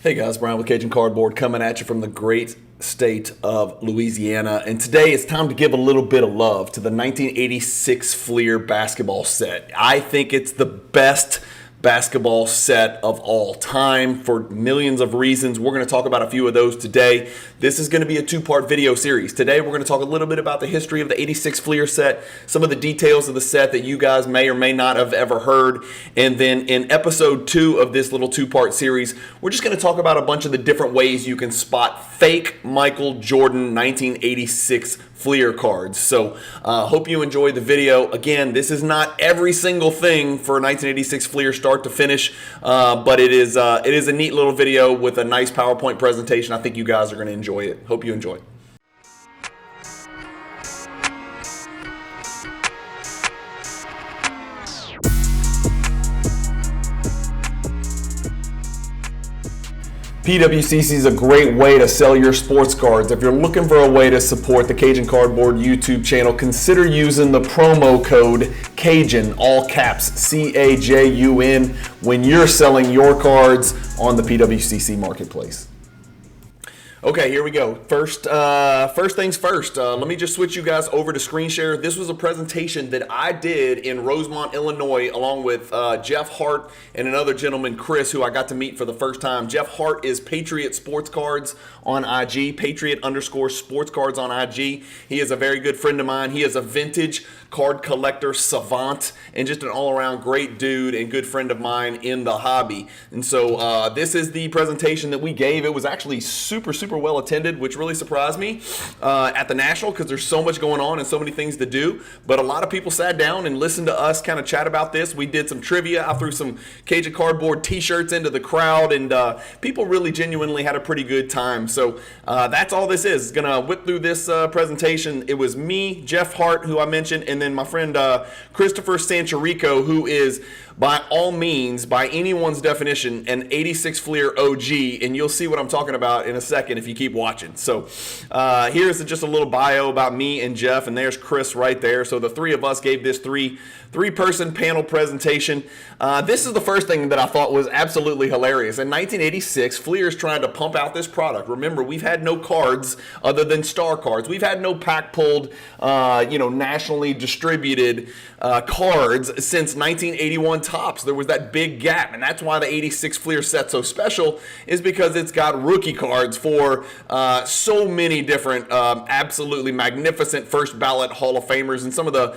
Hey guys, Brian with Cajun Cardboard coming at you from the great state of Louisiana. And today it's time to give a little bit of love to the 1986 Fleer basketball set. I think it's the best basketball set of all time for millions of reasons. We're going to talk about a few of those today. This is going to be a two-part video series. Today we're going to talk a little bit about the history of the 86 Fleer set, some of the details of the set that you guys may or may not have ever heard. And then in episode 2 of this little two-part series, we're just going to talk about a bunch of the different ways you can spot fake Michael Jordan 1986 Fleer cards. So hope you enjoyed the video. Again, this is not every single thing for 1986 Fleer start to finish, but it is a neat little video with a nice PowerPoint presentation. I think you guys are going to enjoy it. Hope you enjoy it. PWCC is a great way to sell your sports cards. If you're looking for a way to support the Cajun Cardboard YouTube channel, consider using the promo code Cajun, all caps, C-A-J-U-N, when you're selling your cards on the PWCC marketplace. Okay, here we go. First things first. Let me just switch you guys over to screen share. This was a presentation that I did in Rosemont, Illinois, along with Jeff Hart and another gentleman, Chris, who I got to meet for the first time. Jeff Hart is Patriot Sports Cards on IG, Patriot_Sports Cards on IG. He is a very good friend of mine. He is a vintage card collector savant and just an all-around great dude and good friend of mine in the hobby. And so this is the presentation that we gave. It was actually super well attended, which really surprised me at the National because there's so much going on and so many things to do. But a lot of people sat down and listened to us kind of chat about this. We did some trivia. I threw some Cajun Cardboard t-shirts into the crowd, and people really genuinely had a pretty good time. So that's all this is. Gonna whip through this presentation. It was me, Jeff Hart, who I mentioned, and then my friend Christopher Sancharico, who is by all means, by anyone's definition, an 86 Fleer OG, and you'll see what I'm talking about in a second if you keep watching. So here's just a little bio about me and Jeff, and there's Chris right there. So the three of us gave this three-person panel presentation. This is the first thing that I thought was absolutely hilarious. In 1986, Fleer's trying to pump out this product. Remember, we've had no cards other than star cards. We've had no pack-pulled, nationally distributed cards since 1981 tops. There was that big gap, and that's why the 86 Fleer set's so special, is because it's got rookie cards for so many different absolutely magnificent first ballot Hall of Famers and some of the,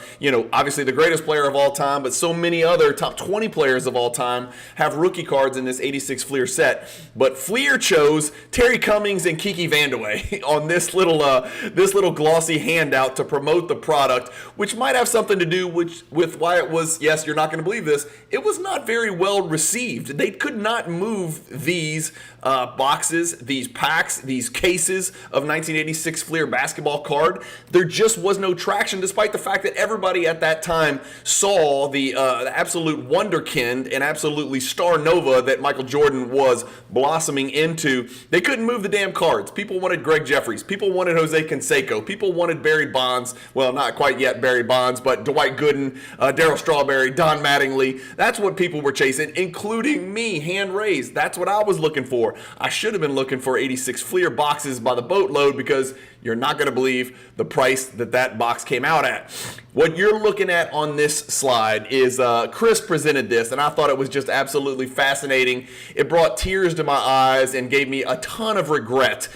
obviously the greatest player of all time, but so many other top 20 players of all time have rookie cards in this 86 Fleer set. But Fleer chose Terry Cummings and Kiki Vandeweghe on this little glossy handout to promote the product, which might have something to do with why it was, yes, you're not going to believe this, it was not very well received. They could not move these boxes, these packs, these cases of 1986 Fleer basketball card. There just was no traction, despite the fact that everybody at that time saw the absolute wonderkind and absolutely star nova that Michael Jordan was blossoming into. They couldn't move the damn cards. People wanted Greg Jeffries. People wanted Jose Canseco. People wanted Barry Bonds. Well, not quite yet Barry Bonds, but Dwight Gooden, Darryl Strawberry, Don Mattingly. That's what people were chasing, including me, hand raised. That's what I was looking for. I should have been looking for 86 Fleer boxes by the boatload, because you're not going to believe the price that box came out at. What you're looking at on this slide is Chris presented this, and I thought it was just absolutely fascinating. It brought tears to my eyes and gave me a ton of regret.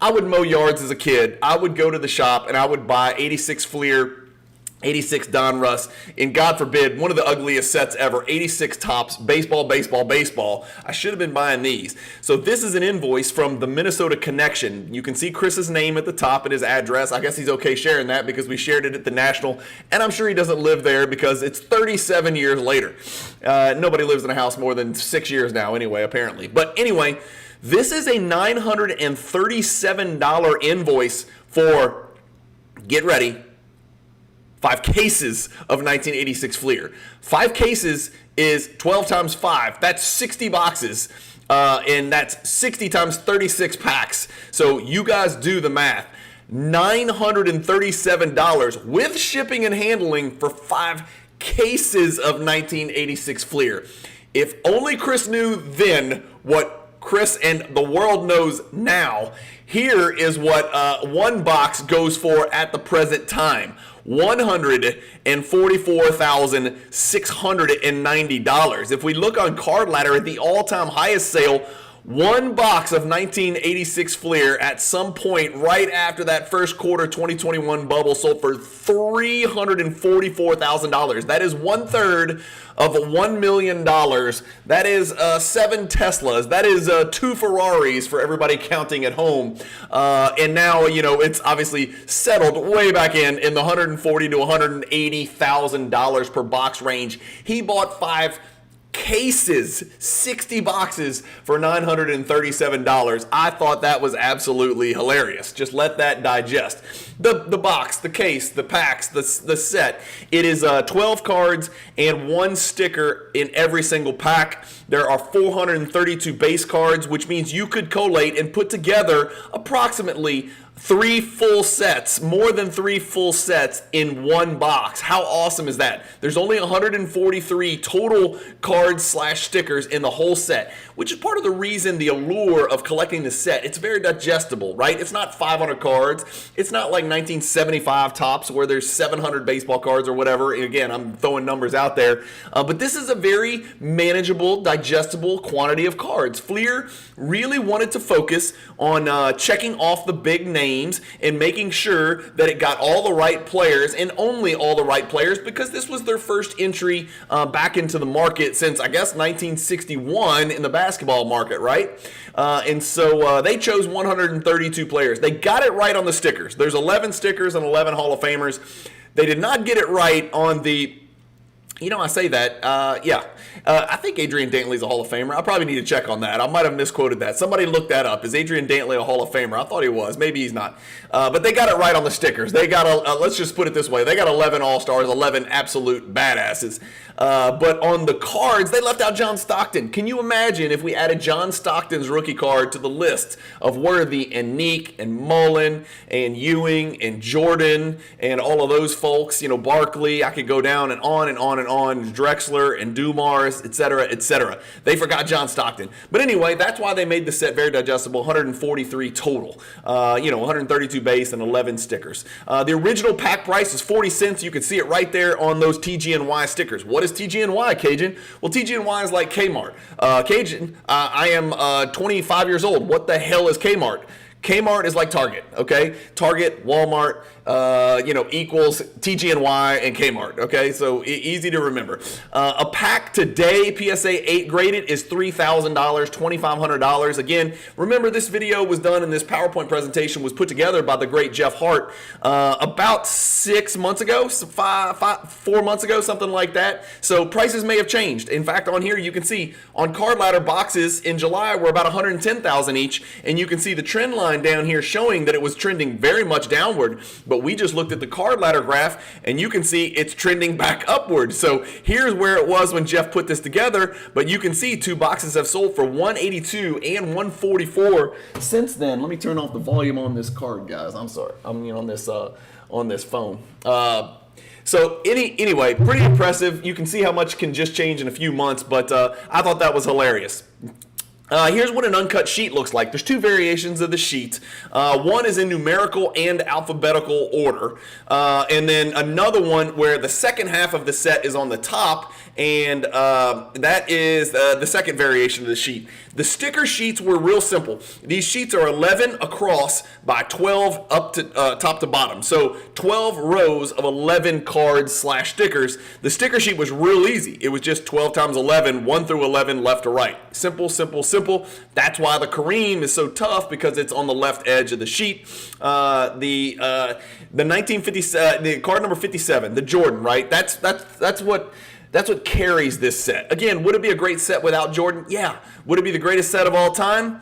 I would mow yards as a kid. I would go to the shop and I would buy 86 Fleer, 86 Donruss, and God forbid, one of the ugliest sets ever, 86 Tops, baseball. I should have been buying these. So this is an invoice from the Minnesota Connection. You can see Chris's name at the top and his address. I guess he's okay sharing that because we shared it at the National, and I'm sure he doesn't live there because it's 37 years later. Nobody lives in a house more than 6 years now anyway, apparently. But anyway, this is a $937 invoice for, get ready, 5 cases of 1986 Fleer. 5 cases is 12 times 5. That's 60 boxes. And that's 60 times 36 packs. So you guys do the math. $937 with shipping and handling for 5 cases of 1986 Fleer. If only Chris knew then what Chris and the world knows now. Here is what one box goes for at the present time. $144,690. If we look on Card Ladder at the all-time highest sale, one box of 1986 Fleer at some point right after that first quarter 2021 bubble sold for $344,000. That is 1/3 of $1 million. That is 7 Teslas. That is 2 Ferraris for everybody counting at home. And now, it's obviously settled way back in the $140,000 to $180,000 per box range. He bought 5 cases, 60 boxes for $937. I thought that was absolutely hilarious. Just let that digest. The box, the case, the packs, the set. It is 12 cards and 1 sticker in every single pack. There are 432 base cards, which means you could collate and put together approximately 3 full sets, more than 3 full sets in one box. How awesome is that? There's only 143 total cards / stickers in the whole set, which is part of the reason, the allure of collecting the set. It's very digestible, right? It's not 500 cards. It's not like 1975 Topps where there's 700 baseball cards or whatever. Again, I'm throwing numbers out there. But this is a very manageable, digestible quantity of cards. Fleer really wanted to focus on checking off the big names and making sure that it got all the right players and only all the right players, because this was their first entry back into the market since, I guess, 1961 in the basketball market, right? And so they chose 132 players. They got it right on the stickers. There's 11 stickers and 11 Hall of Famers. They did not get it right on the... I say that, I think Adrian Dantley's a Hall of Famer. I probably need to check on that. I might have misquoted that. Somebody look that up. Is Adrian Dantley a Hall of Famer? I thought he was. Maybe he's not. But they got it right on the stickers. They got, let's just put it this way. They got 11 All-Stars, 11 absolute badasses. But on the cards, they left out John Stockton. Can you imagine if we added John Stockton's rookie card to the list of Worthy and Neek and Mullen and Ewing and Jordan and all of those folks, Barkley, I could go down and on and on and on, Drexler and Dumars, etc., etc. They forgot John Stockton. But anyway, that's why they made the set very digestible, 143 total. 132 base and 11 stickers. The original pack price is 40 cents. You can see it right there on those TGNY stickers. What is TGNY, Cajun? Well, TGNY is like Kmart. Cajun, I am 25 years old. What the hell is Kmart? Kmart is like Target, okay? Target, Walmart, equals TGNY and Kmart, okay? So easy to remember. A pack today, PSA 8 graded, is $3,000, $2,500. Again, remember this video was done and this PowerPoint presentation was put together by the great Jeff Hart about 6 months ago, 4 months ago, something like that. So prices may have changed. In fact, on here you can see on Card Ladder boxes in July were about $110,000 each, and you can see the trend line down here showing that it was trending very much downward, but we just looked at the Card Ladder graph and you can see it's trending back upward. So here's where it was when Jeff put this together, but you can see 2 boxes have sold for $182 and $144 since then. Let me turn off the volume on this card, guys. I'm sorry. I'm on this phone. So anyway, pretty impressive. You can see how much can just change in a few months, but I thought that was hilarious. Here's what an uncut sheet looks like. There's 2 variations of the sheet. One is in numerical and alphabetical order. And then another one where the second half of the set is on the top, and that is the second variation of the sheet. The sticker sheets were real simple. These sheets are 11 across by 12 up to top to bottom. So 12 rows of 11 cards / stickers. The sticker sheet was real easy. It was just 12 times 11, 1 through 11, left to right. Simple, simple, simple. That's why the Kareem is so tough, because it's on the left edge of the sheet. The 1957, the card number 57, the Jordan, right? That's what carries this set. Again, would it be a great set without Jordan? Yeah. Would it be the greatest set of all time?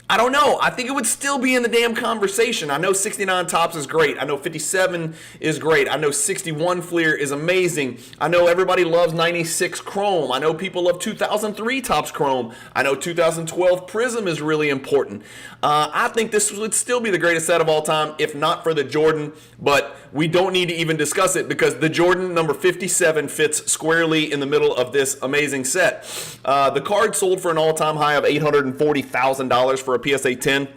I don't know. I think it would still be in the damn conversation. I know 69 Topps is great. I know 57 is great. I know 61 Fleer is amazing. I know everybody loves 96 Chrome. I know people love 2003 Topps Chrome. I know 2012 Prism is really important. I think this would still be the greatest set of all time, if not for the Jordan, but we don't need to even discuss it because the Jordan number 57 fits squarely in the middle of this amazing set. The card sold for an all-time high of $840,000 for a PSA 10.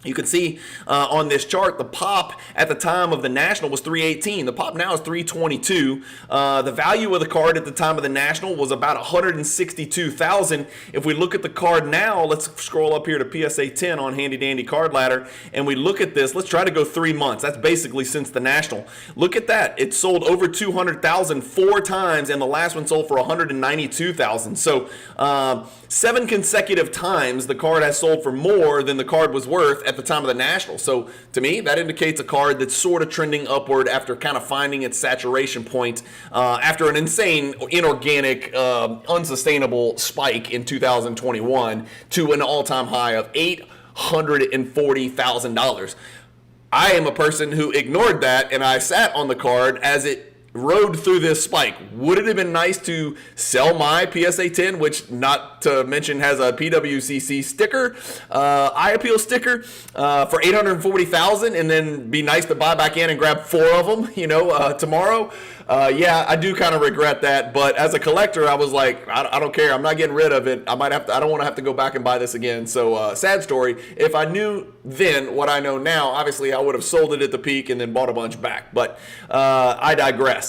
You can see on this chart, the pop at the time of the National was $318. The pop now is $322. The value of the card at the time of the National was about $162,000. If we look at the card now, let's scroll up here to PSA 10 on Handy Dandy Card Ladder, and we look at this. Let's try to go 3 months. That's basically since the National. Look at that. It sold over $200,000 4 times, and the last one sold for $192,000. So 7 consecutive times the card has sold for more than the card was worth at the time of the National. So to me, that indicates a card that's sort of trending upward after kind of finding its saturation point after an insane, inorganic, unsustainable spike in 2021 to an all-time high of $840,000. I am a person who ignored that, and I sat on the card as it rode through this spike. Would it have been nice to sell my PSA 10, which not to mention has a PWCC sticker, eye appeal sticker, for $840,000, and then be nice to buy back in and grab 4 of them, tomorrow? Yeah, I do kind of regret that, but as a collector, I was like, I don't care. I'm not getting rid of it. I don't want to have to go back and buy this again. So sad story. If I knew then what I know now, obviously I would have sold it at the peak and then bought a bunch back. But I digress.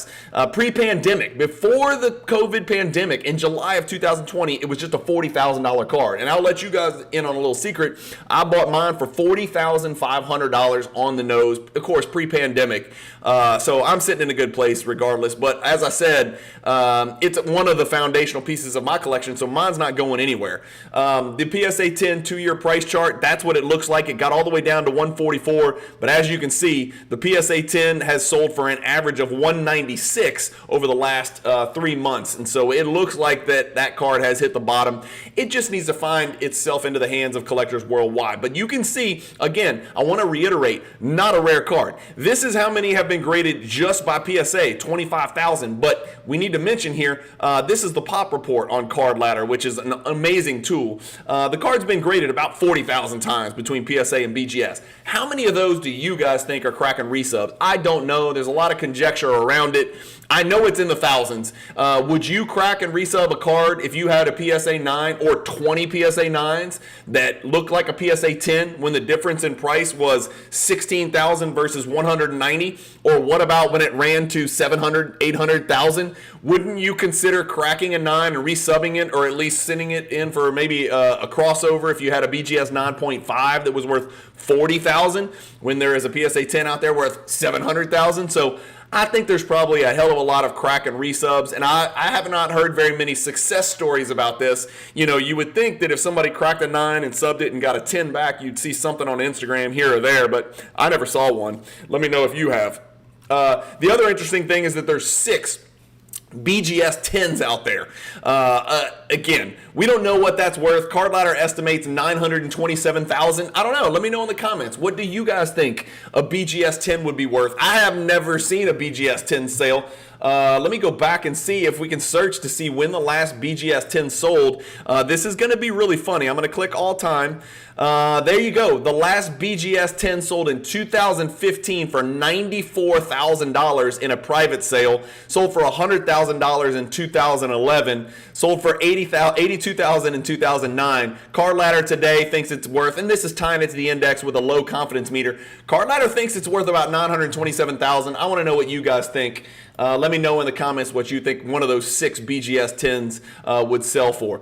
Pre-pandemic, before the COVID pandemic, in July of 2020, it was just a $40,000 card. And I'll let you guys in on a little secret. I bought mine for $40,500 on the nose, of course, pre-pandemic. So I'm sitting in a good place regardless. But as I said, it's one of the foundational pieces of my collection, so mine's not going anywhere. The PSA 10 2-year price chart, that's what it looks like. It got all the way down to $144, but as you can see, the PSA 10 has sold for an average of $196 over the last 3 months, and so it looks like that card has hit the bottom. It just needs to find itself into the hands of collectors worldwide. But you can see, again, I want to reiterate, not a rare card. This is how many have been graded just by PSA, 25,000. But we need to mention here, this is the pop report on Card Ladder, which is an amazing tool. The card's been graded about 40,000 times between PSA and BGS. How many of those do you guys think are cracking resubs? I don't know. There's a lot of conjecture around it. I know it's in the thousands. Would you crack and resub a card if you had a PSA 9 or 20 PSA 9s that looked like a PSA 10 when the difference in price was 16,000 versus 190? Or what about when it ran to 700, 800,000? Wouldn't you consider cracking a 9 and resubbing it, or at least sending it in for maybe a crossover if you had a BGS 9.5 that was worth 40,000 when there is a PSA 10 out there worth 700,000? So I think there's probably a hell of a lot of crack and resubs, and I have not heard very many success stories about this. You would think that if somebody cracked a 9 and subbed it and got a 10 back, you'd see something on Instagram here or there, but I never saw one. Let me know if you have. The other interesting thing is that there's 6 BGS 10s out there. Again, we don't know what that's worth. Card Ladder estimates $927,000. I don't know. Let me know in the comments. What do you guys think a BGS 10 would be worth? I have never seen a BGS 10 sale. Let me go back and see if we can search to see when the last BGS 10 sold. This is going to be really funny. I'm going to click all time. There you go. The last BGS 10 sold in 2015 for $94,000 in a private sale. Sold for $100,000 in 2011. Sold for $82,000 in 2009. Card Ladder today thinks it's worth, and this is tying it to the index with a low confidence meter. Card Ladder thinks it's worth about $927,000. I want to know what you guys think. Let me know in the comments what you think one of those 6 BGS 10s would sell for.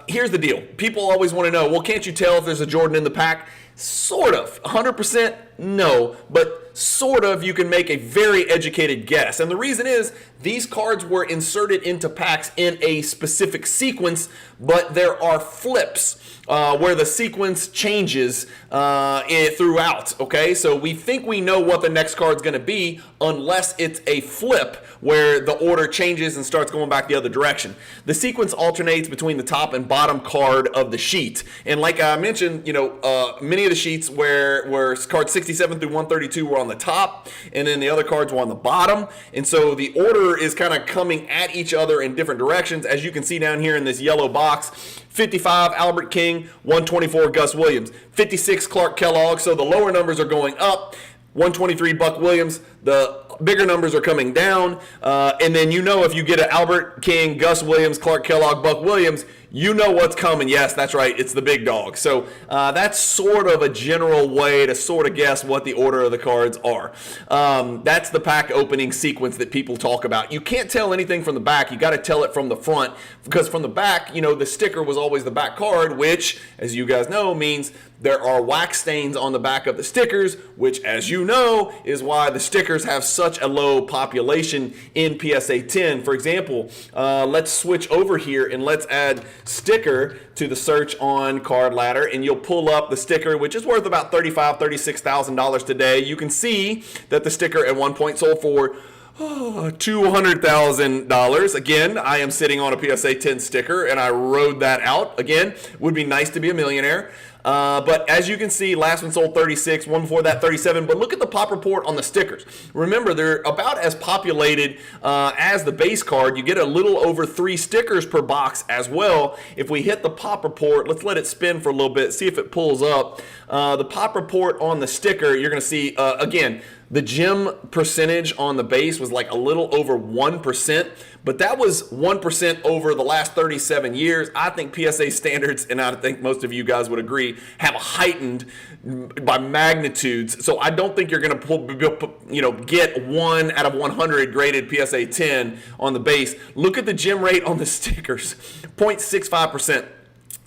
Here's the deal. People always want to know, well, can't you tell if there's a Jordan in the pack? Sort of. 100%? No. But sort of, you can make a very educated guess. And the reason is these cards were inserted into packs in a specific sequence, but there are flips where the sequence changes throughout, okay? So we think we know what the next card's gonna be unless it's a flip where the order changes and starts going back the other direction. The sequence alternates between the top and bottom card of the sheet. And like I mentioned, many of the sheets where cards 67 through 132 were on the top, and then the other cards were on the bottom. And so the order is kind of coming at each other in different directions. As you can see down here in this yellow box, 55 Albert King, 124 Gus Williams, 56 Clark Kellogg. So the lower numbers are going up. 123 Buck Williams, the bigger numbers are coming down. And then if you get an Albert King, Gus Williams, Clark Kellogg, Buck Williams, you know what's coming. Yes, that's right. It's the big dog. So that's sort of a general way to sort of guess what the order of the cards are. That's the pack opening sequence that people talk about. You can't tell anything from the back. You got to tell it from the front, because from the back, the sticker was always the back card, which, as you guys know, means there are wax stains on the back of the stickers, which, as you know, is why the stickers have such a low population in PSA 10. For example, let's switch over here and let's add sticker to the search on Card Ladder, and you'll pull up the sticker, which is worth about $35,000, $36,000 today. You can see that the sticker at one point sold for $200,000. Again, I am sitting on a PSA 10 sticker, and I rode that out. Again, would be nice to be a millionaire. But as you can see, last one sold 36, one before that 37. But look at the pop report on the stickers. Remember, they're about as populated as the base card. You get a little over 3 stickers per box as well. If we hit the pop report, let's let it spin for a little bit, see if it pulls up. The pop report on the sticker, you're going to see, again, the gem percentage on the base was like a little over 1%, but that was 1% over the last 37 years. I think PSA standards, and I think most of you guys would agree, have heightened by magnitudes. So I don't think you're going to get 1 out of 100 graded PSA 10 on the base. Look at the gem rate on the stickers, 0.65%.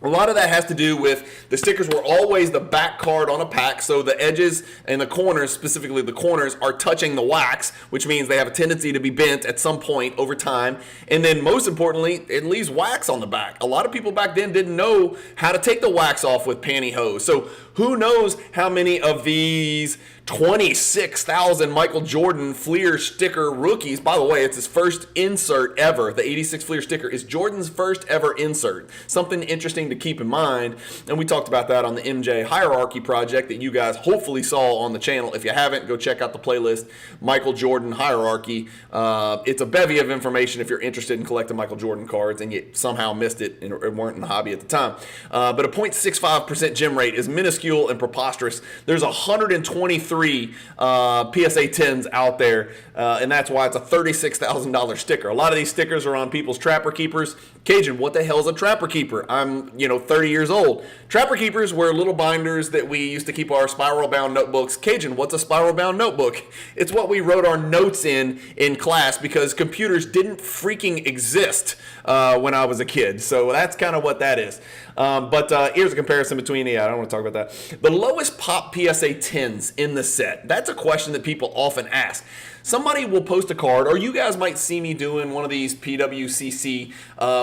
A lot of that has to do with the stickers were always the back card on a pack, so the edges and the corners, specifically the corners, are touching the wax, which means they have a tendency to be bent at some point over time. And then most importantly, it leaves wax on the back. A lot of people back then didn't know how to take the wax off with pantyhose. So who knows how many of these 26,000 Michael Jordan Fleer sticker rookies. By the way, it's his first insert ever. The 86 Fleer sticker is Jordan's first ever insert. Something interesting to keep in mind, and we talked about that on the MJ Hierarchy project that you guys hopefully saw on the channel. If you haven't, go check out the playlist, Michael Jordan Hierarchy. It's a bevy of information if you're interested in collecting Michael Jordan cards and you somehow missed it and weren't in the hobby at the time. But a 0.65% gem rate is minuscule and preposterous. There's 123 PSA 10s out there, and that's why it's a $36,000 sticker. A lot of these stickers are on people's Trapper Keepers. Cajun, what the hell is a Trapper Keeper? I'm 30 years old. Trapper Keepers were little binders that we used to keep our spiral bound notebooks. Cajun, what's a spiral bound notebook? It's what we wrote our notes in class because computers didn't freaking exist when I was a kid. So that's kind of what that is. But here's a comparison between, I don't want to talk about that. The lowest pop PSA 10s in the set. That's a question that people often ask. Somebody will post a card, or you guys might see me doing one of these PWCC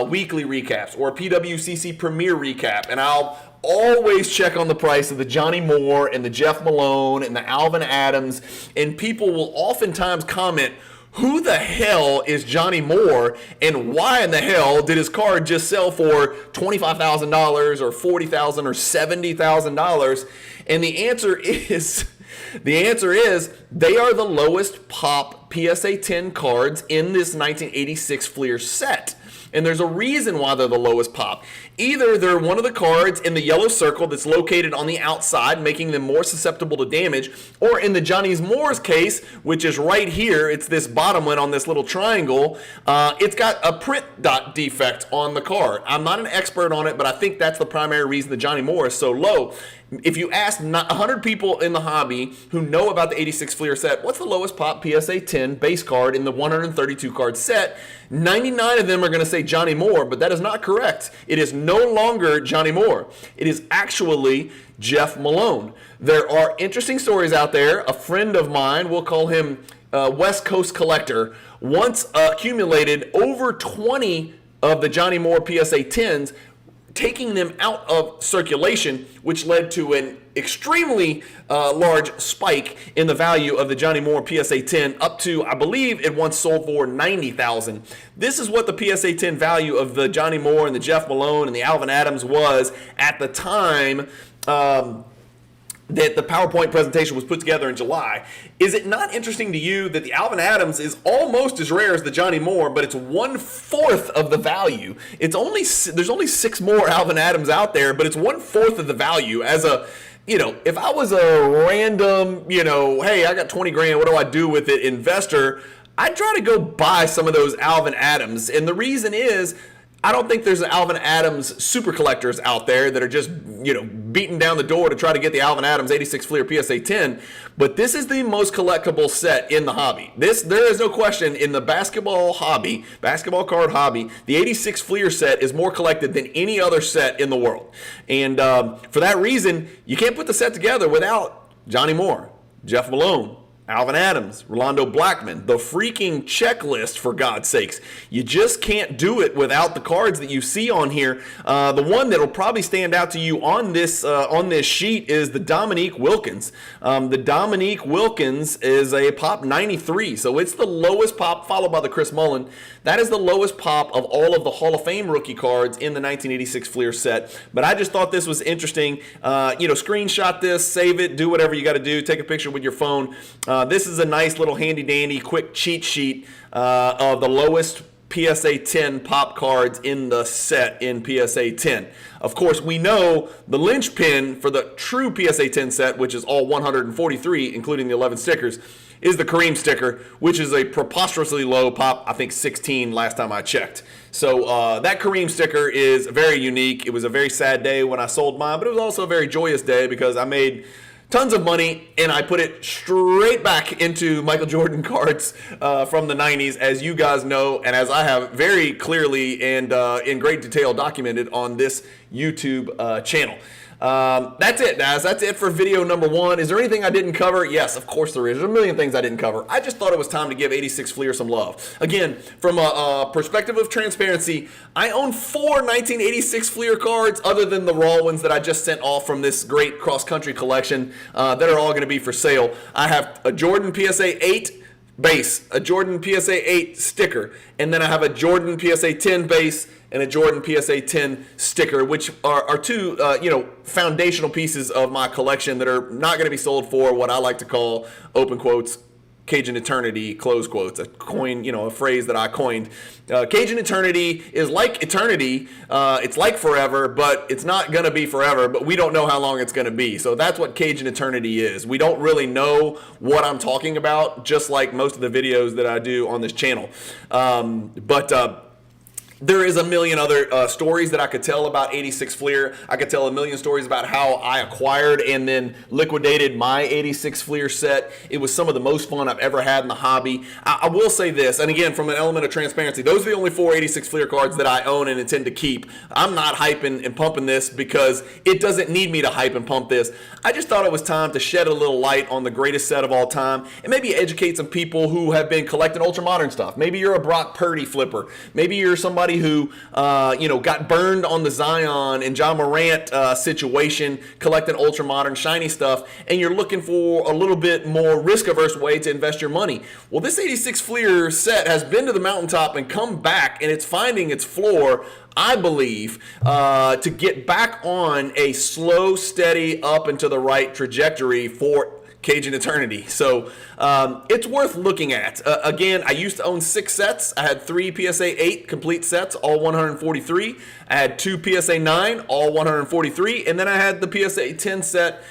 weekly recaps or a PWCC premiere recap, and I'll always check on the price of the Johnny Moore and the Jeff Malone and the Alvin Adams, and people will oftentimes comment, who the hell is Johnny Moore, and why in the hell did his card just sell for $25,000 or $40,000 or $70,000? And the answer is they are the lowest pop PSA 10 cards in this 1986 Fleer set. And there's a reason why they're the lowest pop. Either they're one of the cards in the yellow circle that's located on the outside, making them more susceptible to damage, or in the Johnny Moore's case, which is right here, it's this bottom one on this little triangle, it's got a print dot defect on the card. I'm not an expert on it, but I think that's the primary reason the Johnny Moore is so low. If you ask 100 people in the hobby who know about the 86 Fleer set, what's the lowest pop PSA 10 base card in the 132 card set? 99 of them are going to say Johnny Moore, but that is not correct. It is no longer Johnny Moore. It is actually Jeff Malone. There are interesting stories out there. A friend of mine, we'll call him West Coast Collector, once accumulated over 20 of the Johnny Moore PSA 10s, taking them out of circulation, which led to an extremely large spike in the value of the Johnny Moore PSA 10 up to, I believe it once sold for $90,000. This is what the PSA 10 value of the Johnny Moore and the Jeff Malone and the Alvin Adams was at the time that the PowerPoint presentation was put together in July. Is it not interesting to you that the Alvin Adams is almost as rare as the Johnny Moore, but it's 1/4 of the value? There's only 6 more Alvin Adams out there, but it's 1/4 of the value. As a, if I was a random, hey, I got 20 grand, what do I do with it, investor, I'd try to go buy some of those Alvin Adams. And the reason is, I don't think there's Alvin Adams super collectors out there that are just, beating down the door to try to get the Alvin Adams 86 Fleer PSA 10, but this is the most collectible set in the hobby. There is no question in the basketball card hobby, the 86 Fleer set is more collected than any other set in the world. And for that reason, you can't put the set together without Johnny Moore, Jeff Malone, Alvin Adams, Rolando Blackman, the freaking checklist, for God's sakes. You just can't do it without the cards that you see on here. The one that will probably stand out to you on this sheet is the Dominique Wilkins. The Dominique Wilkins is a pop 93, so it's the lowest pop, followed by the Chris Mullin. That is the lowest pop of all of the Hall of Fame rookie cards in the 1986 Fleer set. But I just thought this was interesting. Screenshot this, save it, do whatever you got to do. Take a picture with your phone. This is a nice little handy-dandy quick cheat sheet of the lowest PSA 10 pop cards in the set in PSA 10. Of course, we know the linchpin for the true PSA 10 set, which is all 143, including the 11 stickers, is the Kareem sticker, which is a preposterously low pop, I think 16 last time I checked. So that Kareem sticker is very unique. It was a very sad day when I sold mine, but it was also a very joyous day because I made tons of money, and I put it straight back into Michael Jordan cards from the 90s, as you guys know, and as I have very clearly and in great detail documented on this YouTube channel. That's it, guys. That's it for video number 1. Is there anything I didn't cover? Yes, of course there is. There's a million things I didn't cover. I just thought it was time to give 86 Fleer some love. Again, from a perspective of transparency, I own 4 1986 Fleer cards other than the raw ones that I just sent off from this great cross-country collection that are all going to be for sale. I have a Jordan PSA 8 base, a Jordan PSA 8 sticker, and then I have a Jordan PSA 10 base and a Jordan PSA 10 sticker, which are two foundational pieces of my collection that are not going to be sold for what I like to call, open quotes, Cajun eternity, close quotes, a phrase that I coined. Cajun eternity is like eternity. It's like forever, but it's not going to be forever, but we don't know how long it's going to be. So that's what Cajun eternity is. We don't really know what I'm talking about, just like most of the videos that I do on this channel. There is a million other stories that I could tell about 86 Fleer. I could tell a million stories about how I acquired and then liquidated my 86 Fleer set. It was some of the most fun I've ever had in the hobby. I will say this, and again, from an element of transparency, those are the only 4 86 Fleer cards that I own and intend to keep. I'm not hyping and pumping this because it doesn't need me to hype and pump this. I just thought it was time to shed a little light on the greatest set of all time and maybe educate some people who have been collecting ultra-modern stuff. Maybe you're a Brock Purdy flipper. Maybe you're somebody who got burned on the Zion and John Morant situation, collecting ultra modern shiny stuff, and you're looking for a little bit more risk-averse way to invest your money. Well, this 86 Fleer set has been to the mountaintop and come back, and it's finding its floor, I believe, to get back on a slow, steady, up and to the right trajectory for Cajun eternity. So it's worth looking at. Again, I used to own 6 sets. I had 3 PSA 8 complete sets, all 143. I had 2 PSA 9, all 143, and then I had the PSA 10 set,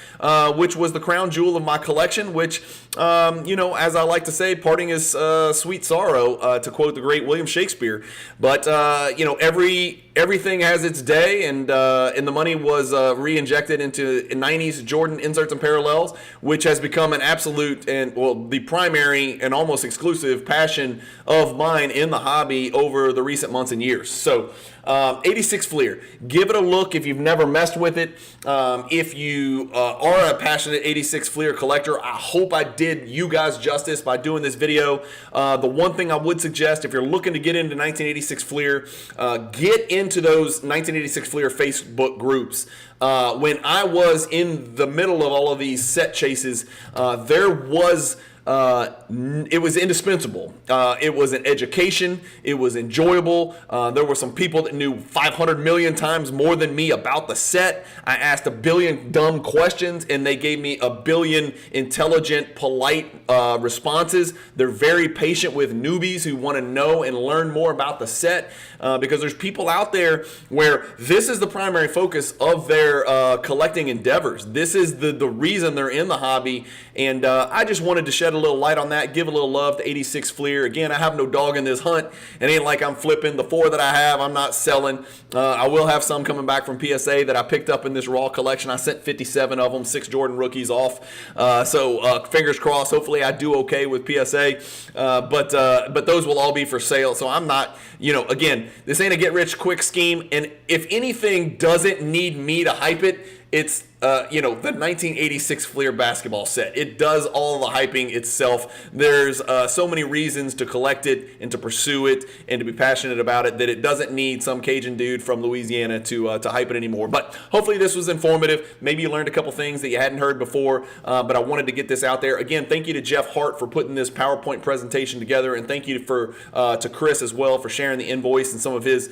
which was the crown jewel of my collection, which, as I like to say, parting is sweet sorrow, to quote the great William Shakespeare. But, everything has its day, and the money was re-injected into 90s Jordan inserts and parallels, which has become an absolute and, the primary and almost exclusive passion of mine in the hobby over the recent months and years. So 86 Fleer, give it a look if you've never messed with it. If you are a passionate 86 Fleer collector, I hope I did you guys justice by doing this video. The one thing I would suggest, if you're looking to get into 1986 Fleer, get into those 1986 Fleer Facebook groups. When I was in the middle of all of these set chases, it was indispensable. It was an education. It was enjoyable. There were some people that knew 500 million times more than me about the set. I asked a billion dumb questions, and they gave me a billion intelligent, polite responses. They're very patient with newbies who want to know and learn more about the set, because there's people out there where this is the primary focus of their collecting endeavors. This is the reason they're in the hobby, and I just wanted to shed a little light on that, give a little love to 86 Fleer. Again, I have no dog in this hunt. It ain't like I'm flipping. The 4 that I have, I'm not selling. I will have some coming back from PSA that I picked up in this raw collection. I sent 57 of them, 6 Jordan rookies off. So fingers crossed. Hopefully I do okay with PSA. But those will all be for sale. So I'm not, again, this ain't a get rich quick scheme. And if anything doesn't need me to hype it, it's the 1986 Fleer basketball set. It does all the hyping itself. There's so many reasons to collect it and to pursue it and to be passionate about it that it doesn't need some Cajun dude from Louisiana to hype it anymore. But hopefully this was informative. Maybe you learned a couple things that you hadn't heard before, but I wanted to get this out there. Again, thank you to Jeff Hart for putting this PowerPoint presentation together, and thank you to Chris as well for sharing the invoice and some of his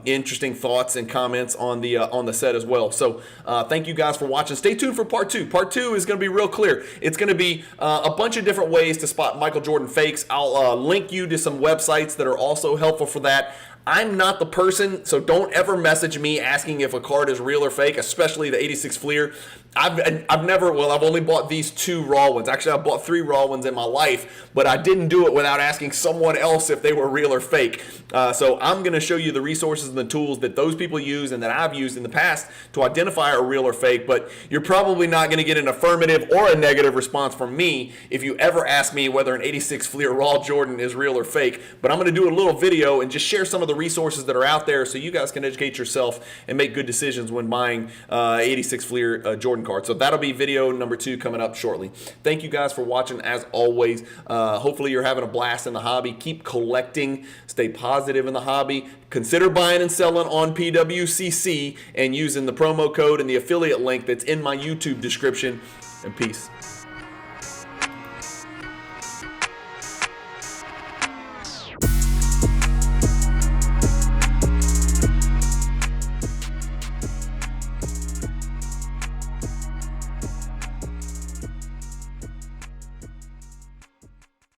interesting thoughts and comments on the set as well. So thank you guys for watching. Stay tuned for part 2. Part 2 is going to be real clear. It's going to be a bunch of different ways to spot Michael Jordan fakes. I'll link you to some websites that are also helpful for that. I'm not the person, so don't ever message me asking if a card is real or fake, especially the 86 Fleer. I've only bought these 2 raw ones. Actually, I've bought 3 raw ones in my life, but I didn't do it without asking someone else if they were real or fake. So I'm going to show you the resources and the tools that those people use and that I've used in the past to identify a real or fake, but you're probably not going to get an affirmative or a negative response from me if you ever ask me whether an 86 Fleer raw Jordan is real or fake. But I'm going to do a little video and just share some of the resources that are out there so you guys can educate yourself and make good decisions when buying 86 Fleer Jordan card. So that'll be video number 2 coming up shortly. Thank you guys for watching as always. Hopefully you're having a blast in the hobby. Keep collecting. Stay positive in the hobby. Consider buying and selling on PWCC and using the promo code and the affiliate link that's in my YouTube description. And peace.